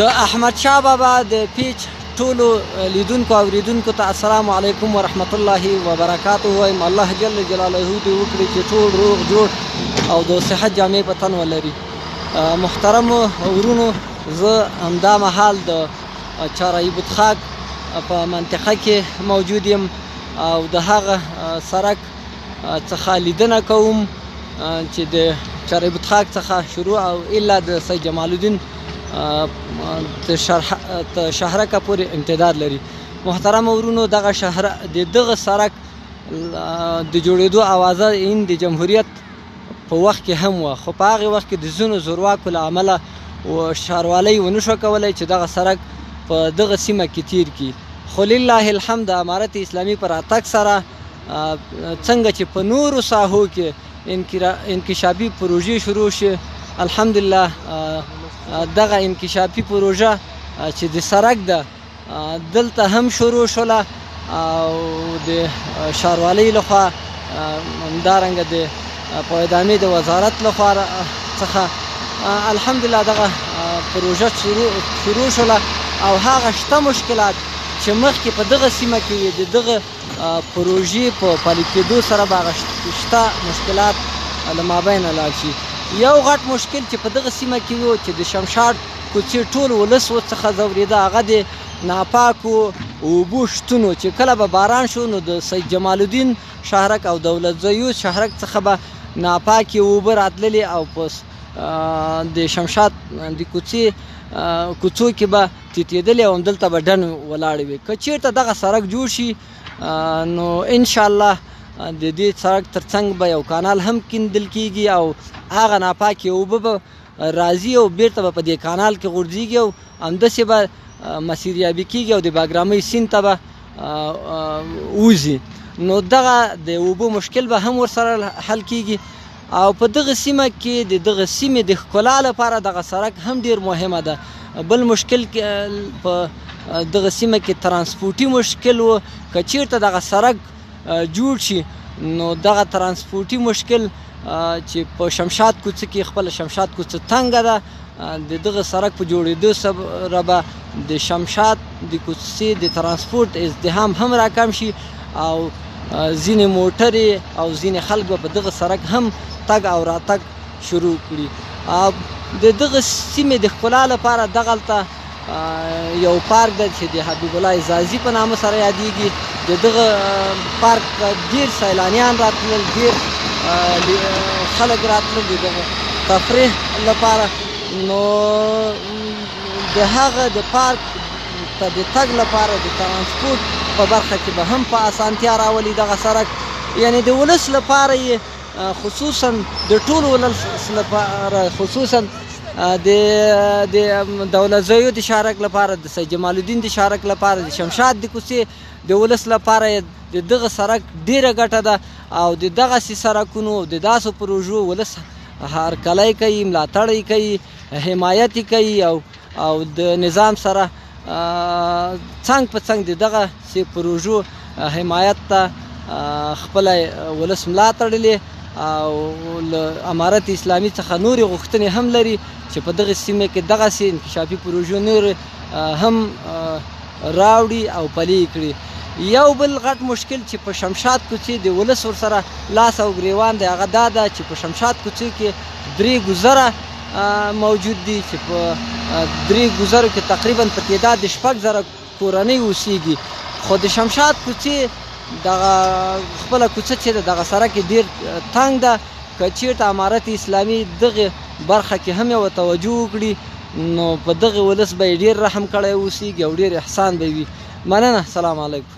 د احمد شاه بابا د پیچ ټولو لیدونکو او اوریدونکو ته السلام علیکم ورحمت الله وبرکاته وایم. الله جل جلاله دې وکړي چې ټول روغ جوړ او د صحت جامې په تن ولري. محترمو ورونو، زه همدا مهال د چارای بوتخاک په منطقه کې موجود یم او د هغه سړک څخه لیدنه کوم چې د چارای بوتخاک څخه شروع او الا د سید جمال الدین شهرک پورې امتداد لري. محترم ورونو، دغه شهر دغه سړک د جوړېدو اوازه این د جمهوریت په وخت کې هم وه، خو په هغې وخت کې د ځینو زورواکو له امله ښاروالۍ ونه شوه کولی چې دغه سړک په دغه سیمه کې تیر کړي. خو لله الحمد د امارت اسلامي په راتګ سره څنګه چې په نورو ساحو کې انکشافي پروژې شروع شي، الحمدلله دغه انکشافي پروژه چې د سړک ده دلته هم شروع شوله او د ښاروالۍ لخوا همدارنګه د په ادامې د وزارت لخوا څخه الحمدلله دغه پروژه شروع شوله او هغه شته مشکلات چې مخکې په دغه سیمه کې وي د دغه پروژې په پلي کېدو سره به هغه شته مشکلات له مابینه لاړ شي. یو غټ مشکل چې په دغه سیمه کې و چې د شمشاد کوڅې ټول ولس ورڅخه ځورېده، هغه د ناپاکو اوبو شتون و چې کله به باران شو نو د سید جمال الدین شهرک او دولت زیو شهرک څخه به ناپاکې اوبه راتللې او په د شمشاد د کوڅو کې به تیتېدلې او همدلته به ډنډ ولاړې وي. که چېرته دغه سړک جوړ شي نو انشاءالله د دې سړک ترڅنګ به یو کانال هم کیندل کېږي او هغه ناپاکې اوبه به راځي او بیرته به په دې کانال کې غورځېږي او همداسې به مسیریابي کېږي او د باګرامۍ سیند ته به وځي. نو دغه د اوبو مشکل به هم ورسره حل کېږي او په دغه سیمه کې د دغه سیمې د ښکلا لپاره دغه سړک هم ډېر مهمه ده. بل مشکل په دغه سیمه کې ترانسپورټي مشکل و، که چېرته دغه سړک جوړ شي نو دغه ترانسپورټي مشکل چې په شمشاد کوڅه کې خپله شمشاد کوڅه تنګه ده، د دغه سړک په جوړېدو سره به د شمشاد د کوڅې د ترانسپورټ ازدحام هم راکم شي او ځینې موټرې او ځینې خلک به په دغه سړک هم تګ او راتګ شروع کړي. د دغه سیمې د ښکلا لپاره دغلته یو پارک ده چې د حبیب الله اعزازي په نامه سره یادیږي. د دغه پارک ډېر سیلانیان راتلل، ډېر خلک راتلل د دغه تفریح لپاره. نو د هغه د پارک ته د تګ لپاره د ترانسپورټ په برخه کې به هم په اسانتیا راولي دغه سړک، یعنی د ولس لپاره یې خصوصا د ټول ولس لپاره، خصوصا د دولت زیو د شهرک لپاره، د سید جمال الدین د شهرک لپاره، د شمشاد د کوڅې د ولس لپاره د دغه سړک ډیره ګټه ده او د دغسې سړکونو او د داسې پروژو ولس هرکلی کوي، ملاتړ یې کوي، حمایت یې کوي او د نظام سره څنګ په څنګ د دغسې پروژو حمایت ته خپله ولس ملا تړلې او له امارت اسلامي څخه نورې غوښتنې هم لري چې په دغه سیمه کې دغسې انکشافي پروژو نور هم راوړي او پلي کړي. یو بل غټ مشکل چې په شمشاد کوڅې د ولس ورسره لاس او ګریوان دی هغه دا ده چې په شمشاد کوڅې کې 3 ګذره موجود دي چې په 3 ګذرو کې تقریبا په تعداد د 6,000 کورنۍ اوسېږي. خو د شمشاد کوڅې دغه خپله کوڅه چې ده دغه سړک یې ډېر تنګ ده. که چېرته امارت اسلامي دغه برخه کې هم یوه توجه وکړي نو په دغه ولس به یې ډېر رحم کړی اوسېږي او ډېر احسان به وي. مننه، سلام علیکم.